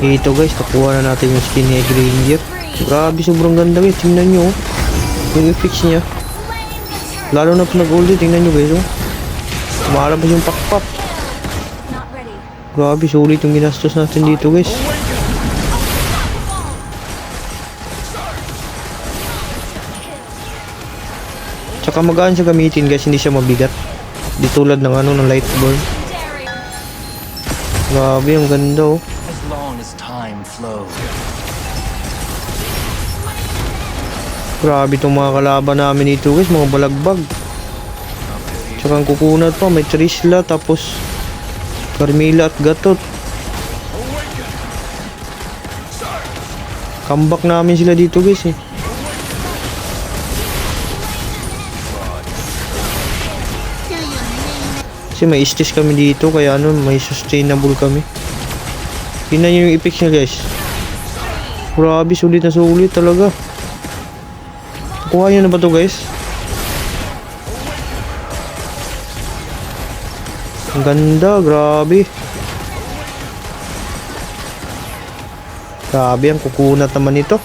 Ito guys, nakuha na natin yung skin ni Egg Ranger. Grabe, sobrang ganda guys. Tingnan nyo oh. Yung effects niya. Lalo na pag nag-ulti, tingnan nyo guys oh. Tumalabas yung pakpak. Grabe, sulit yung ginastos natin dito guys. Tsaka magaan siya gamitin guys, hindi siya mabigat. Di tulad ng ano, ng Lightborn. Grabe, ang ganda oh. As long as time flows. Grabe itong mga kalaban namin dito guys, mga balagbag. Tsaka ang kukunat pa, may Trisla, tapos Carmilla at Gatot. Comeback namin sila dito guys eh. Kasi may stage kami dito, kaya ano, may sustainable kami. Tingnan nyo yung effects niya guys. Grabe, sulit na sulit talaga. Kuha nyo na ba to guys? Ang ganda, grabe. Grabe, ang kukunat naman ito.